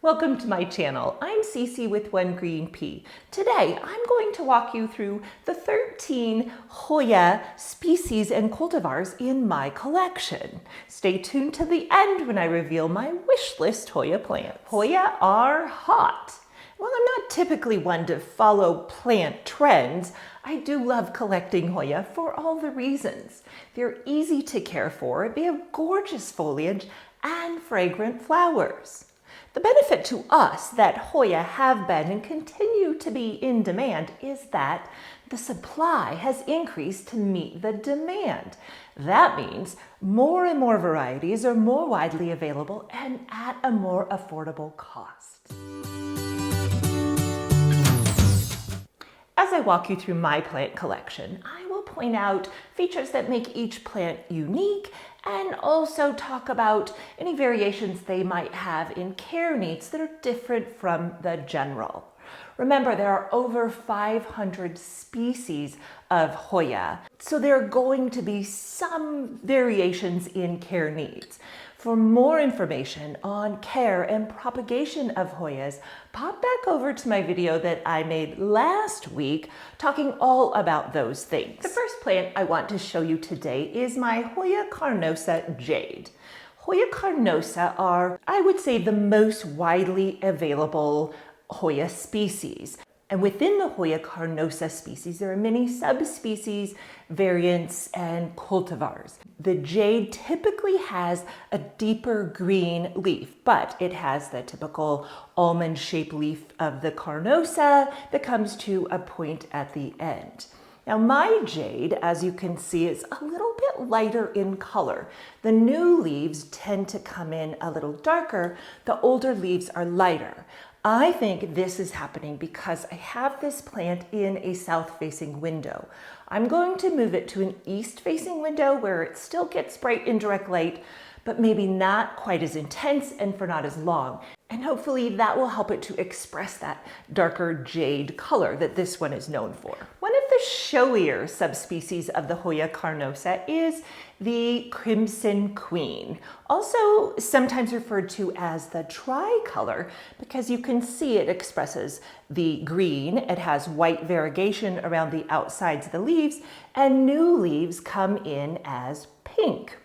Welcome to my channel. I'm Cece with One Green Pea. Today I'm going to walk you through the 13 Hoya species and cultivars in my collection. Stay tuned to the end when I reveal my wish list Hoya plants. Hoya are hot. While I'm not typically one to follow plant trends, I do love collecting Hoya for all the reasons. They're easy to care for, they have gorgeous foliage and fragrant flowers. The benefit to us that Hoya have been and continue to be in demand is that the supply has increased to meet the demand. That means more and more varieties are more widely available and at a more affordable cost. As I walk you through my plant collection, I will point out features that make each plant unique and also talk about any variations they might have in care needs that are different from the general. Remember, there are over 500 species of Hoya, so there are going to be some variations in care needs. For more information on care and propagation of Hoyas, pop back over to my video that I made last week talking all about those things. The first plant I want to show you today is my Hoya carnosa jade. Hoya carnosa are, I would say, the most widely available Hoya species. And within the Hoya carnosa species, there are many subspecies, variants, and cultivars. The jade typically has a deeper green leaf, but it has the typical almond-shaped leaf of the carnosa that comes to a point at the end. Now my jade, as you can see, is a little bit lighter in color. The new leaves tend to come in a little darker. The older leaves are lighter. I think this is happening because I have this plant in a south-facing window. I'm going to move it to an east-facing window where it still gets bright indirect light, but maybe not quite as intense and for not as long. And hopefully that will help it to express that darker jade color that this one is known for. One of the showier subspecies of the Hoya carnosa is the crimson queen, also sometimes referred to as the tricolor because you can see it expresses the green. It has white variegation around the outsides of the leaves, and new leaves come in as pink.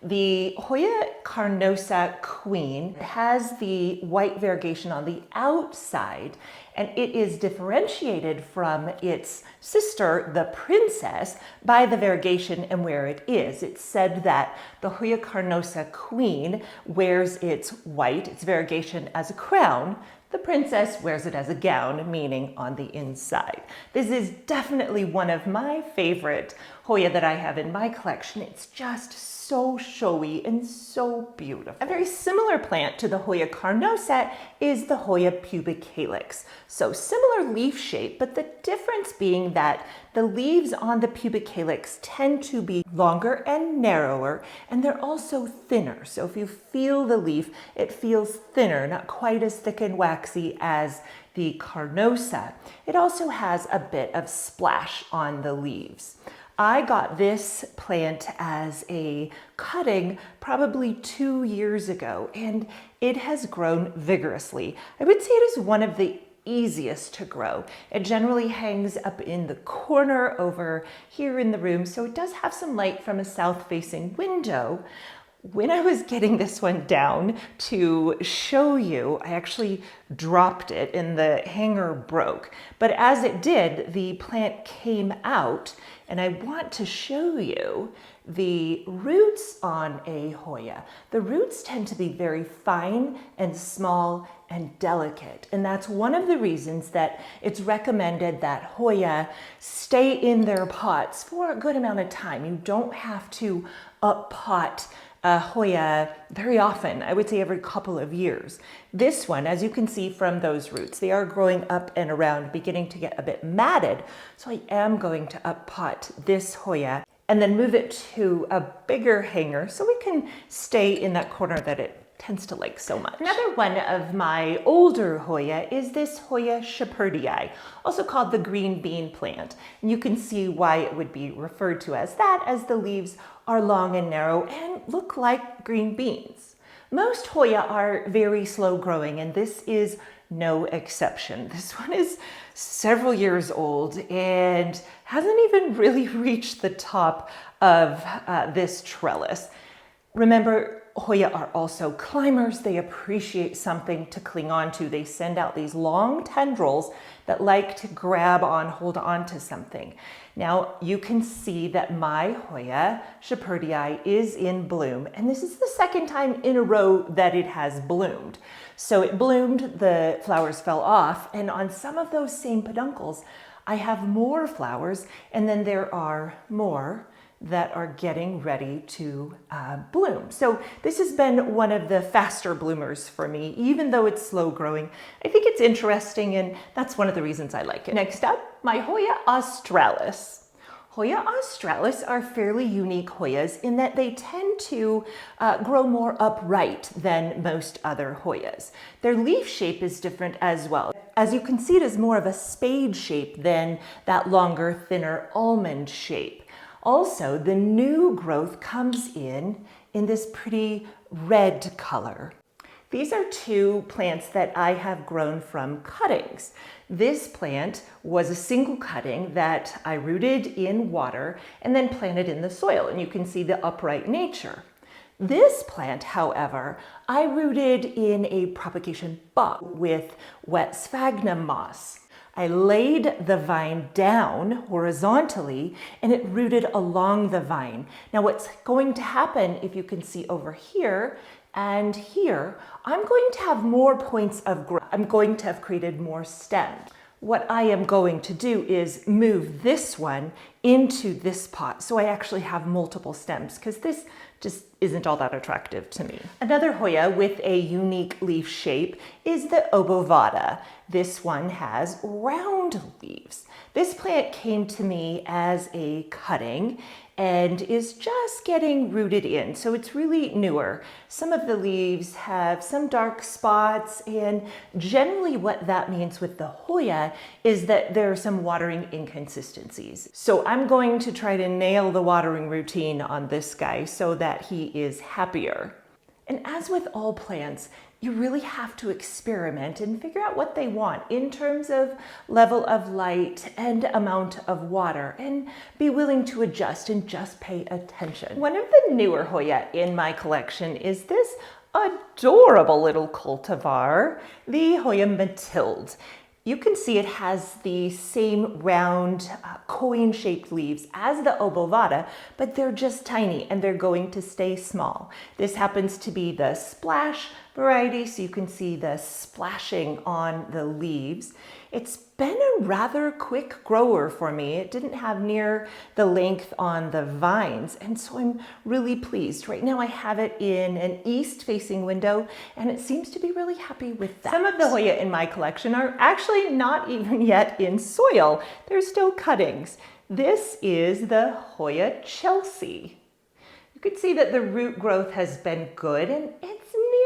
The Hoya carnosa queen has the white variegation on the outside, and it is differentiated from its sister, the princess, by the variegation and where it is. It's said that the Hoya carnosa queen wears its white, its variegation, as a crown. The princess wears it as a gown, meaning on the inside. This is definitely one of my favorite Hoya that I have in my collection. It's just so showy and so beautiful. A very similar plant to the Hoya carnosa is the Hoya pubicalyx. So similar leaf shape, but the difference being that the leaves on the pubicalyx tend to be longer and narrower, and they're also thinner. So if you feel the leaf, it feels thinner, not quite as thick and waxy as the carnosa. It also has a bit of splash on the leaves. I got this plant as a cutting probably 2 years ago, and it has grown vigorously. I would say it is one of the easiest to grow. It generally hangs up in the corner over here in the room, so it does have some light from a south-facing window. When I was getting this one down to show you, I actually dropped it and the hanger broke. But as it did, the plant came out, and I want to show you the roots on a Hoya. The roots tend to be very fine and small and delicate, and that's one of the reasons that it's recommended that Hoya stay in their pots for a good amount of time. You don't have to up-pot Hoya very often, I would say every couple of years. This one, as you can see from those roots, they are growing up and around, beginning to get a bit matted. So I am going to up-pot this Hoya and then move it to a bigger hanger so we can stay in that corner that it tends to like so much. Another one of my older Hoya is this Hoya shepherdii, also called the green bean plant. And you can see why it would be referred to as that, as the leaves are long and narrow and look like green beans. Most Hoya are very slow growing, and this is no exception. This one is several years old and hasn't even really reached the top of this trellis. Remember, Hoya are also climbers. They appreciate something to cling on to. They send out these long tendrils that like to grab on, hold on to something. Now you can see that my Hoya, shepherdii, is in bloom, and this is the second time in a row that it has bloomed. So it bloomed, the flowers fell off, and on some of those same peduncles, I have more flowers, and then there are more that are getting ready to bloom. So this has been one of the faster bloomers for me, even though it's slow growing. I think it's interesting, and that's one of the reasons I like it. Next up, my Hoya australis. Hoya australis are fairly unique Hoyas in that they tend to grow more upright than most other Hoyas. Their leaf shape is different as well. As you can see, it is more of a spade shape than that longer, thinner almond shape. Also, the new growth comes in this pretty red color. These are two plants that I have grown from cuttings. This plant was a single cutting that I rooted in water and then planted in the soil, and you can see the upright nature. This plant, however, I rooted in a propagation box with wet sphagnum moss. I laid the vine down horizontally and it rooted along the vine. Now what's going to happen, if you can see over here and here, I'm going to have more points of growth. I'm going to have created more stems. What I am going to do is move this one into this pot so I actually have multiple stems, because this just isn't all that attractive to me. Another Hoya with a unique leaf shape is the obovata. This one has round leaves. This plant came to me as a cutting and is just getting rooted in, so it's really newer. Some of the leaves have some dark spots, and generally what that means with the Hoya is that there are some watering inconsistencies. So I'm going to try to nail the watering routine on this guy so that he is happier. And as with all plants, you really have to experiment and figure out what they want in terms of level of light and amount of water, and be willing to adjust and just pay attention. One of the newer Hoya in my collection is this adorable little cultivar, the Hoya mathilde. You can see it has the same round coin-shaped leaves as the obovata, but they're just tiny and they're going to stay small. This happens to be the splash variety, so you can see the splashing on the leaves. It's been a rather quick grower for me. It didn't have near the length on the vines, and so I'm really pleased. Right now I have it in an east-facing window, and it seems to be really happy with that. Some of the Hoya in my collection are actually not even yet in soil. They're still cuttings. This is the Hoya Chelsea. You can see that the root growth has been good, and it's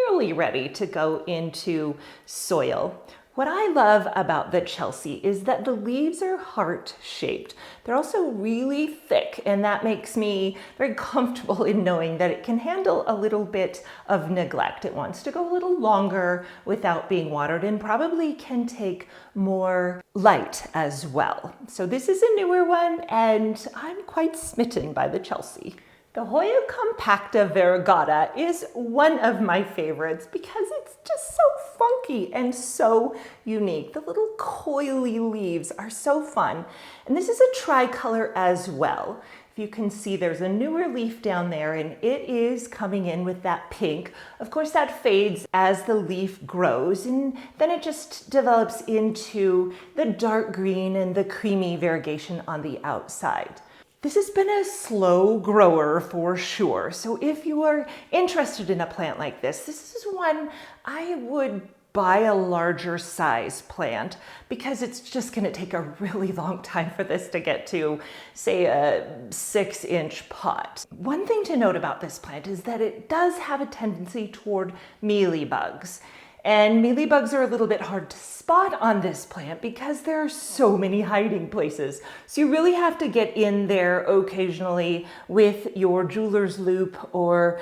nearly ready to go into soil. What I love about the Chelsea is that the leaves are heart-shaped. They're also really thick, and that makes me very comfortable in knowing that it can handle a little bit of neglect. It wants to go a little longer without being watered, and probably can take more light as well. So this is a newer one, and I'm quite smitten by the Chelsea. The Hoya compacta variegata is one of my favorites because it's just so funky and so unique. The little coily leaves are so fun. And this is a tricolor as well. If you can see, there's a newer leaf down there, and it is coming in with that pink. Of course, that fades as the leaf grows, and then it just develops into the dark green and the creamy variegation on the outside. This has been a slow grower for sure. So if you are interested in a plant like this is one I would buy a larger size plant, because it's just going to take a really long time for this to get to, say, a 6-inch pot. One thing to note about this plant is that it does have a tendency toward mealybugs. And mealybugs are a little bit hard to spot on this plant because there are so many hiding places. So you really have to get in there occasionally with your jeweler's loupe or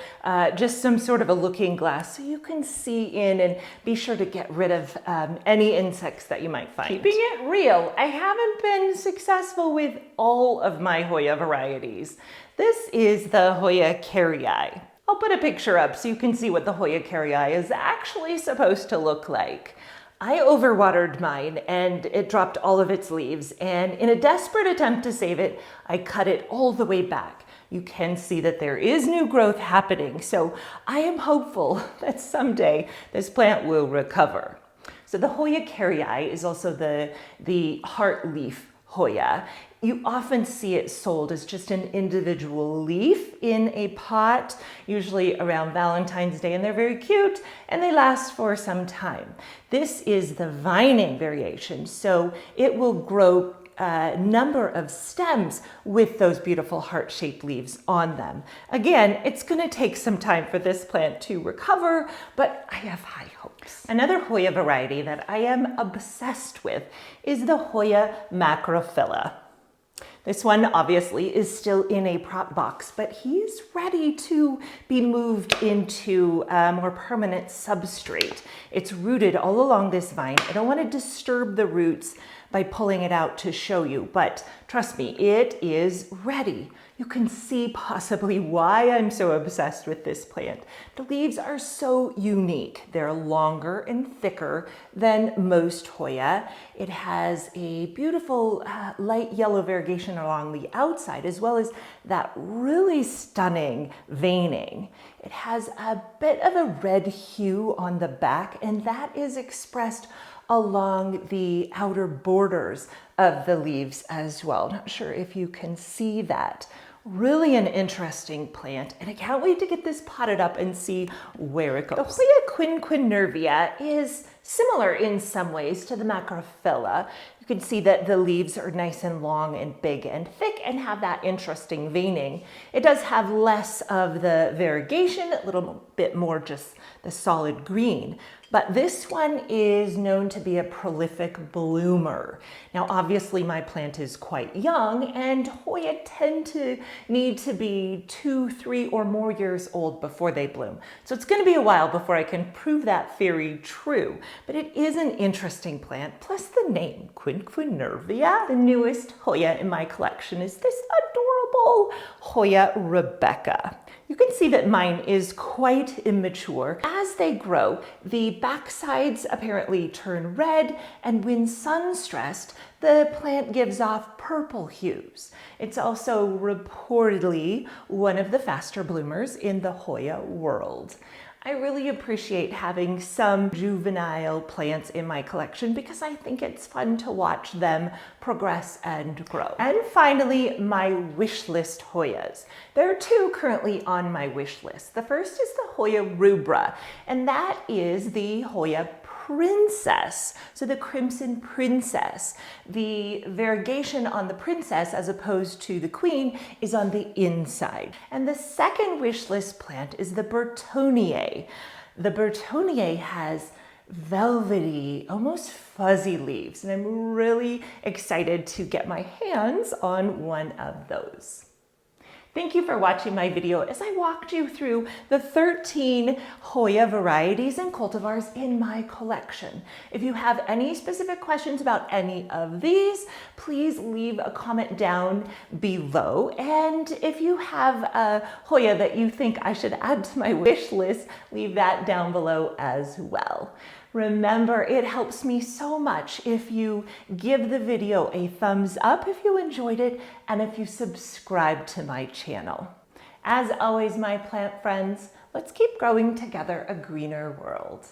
just some sort of a looking glass so you can see in and be sure to get rid of any insects that you might find. Keeping it real, I haven't been successful with all of my Hoya varieties. This is the Hoya kerrii. I'll put a picture up so you can see what the Hoya kerrii is actually supposed to look like. I overwatered mine and it dropped all of its leaves, and in a desperate attempt to save it, I cut it all the way back. You can see that there is new growth happening, so I am hopeful that someday this plant will recover. So the Hoya kerrii is also the heart leaf Hoya. You often see it sold as just an individual leaf in a pot, usually around Valentine's Day, and they're very cute and they last for some time. This is the vining variation, so it will grow a number of stems with those beautiful heart-shaped leaves on them. Again, it's going to take some time for this plant to recover, but I have high hopes. Another Hoya variety that I am obsessed with is the Hoya macrophylla. This one obviously is still in a prop box, but he's ready to be moved into a more permanent substrate. It's rooted all along this vine. I don't want to disturb the roots by pulling it out to show you, but trust me, it is ready. You can see possibly why I'm so obsessed with this plant. The leaves are so unique. They're longer and thicker than most Hoya. It has a beautiful light yellow variegation along the outside, as well as that really stunning veining. It has a bit of a red hue on the back, and that is expressed along the outer borders of the leaves as well. Not sure if you can see that. Really an interesting plant, and I can't wait to get this potted up and see where it goes. The Hoya quinquenervia is similar in some ways to the macrophylla. You can see that the leaves are nice and long and big and thick and have that interesting veining. It does have less of the variegation, a little bit more just the solid green. But this one is known to be a prolific bloomer. Now, obviously my plant is quite young, and Hoya tend to need to be 2, 3, or more years old before they bloom. So it's gonna be a while before I can prove that theory true, but it is an interesting plant. Plus the name, quinquenervia. The newest Hoya in my collection is this adorable Hoya Rebecca. You can see that mine is quite immature. As they grow, the backsides apparently turn red, and when sun stressed, the plant gives off purple hues. It's also reportedly one of the faster bloomers in the Hoya world. I really appreciate having some juvenile plants in my collection because I think it's fun to watch them progress and grow. And finally, my wish list Hoyas. There are two currently on my wish list. The first is the Hoya rubra, and that is the Hoya princess, so the crimson princess. The variegation on the princess as opposed to the queen is on the inside. And the second wish list plant is the Burtoniae. The Burtoniae has velvety, almost fuzzy leaves, and I'm really excited to get my hands on one of those. Thank you for watching my video as I walked you through the 13 Hoya varieties and cultivars in my collection. If you have any specific questions about any of these, please leave a comment down below. And if you have a Hoya that you think I should add to my wish list, leave that down below as well. Remember, it helps me so much if you give the video a thumbs up if you enjoyed it, and if you subscribe to my channel. As always, my plant friends, let's keep growing together a greener world.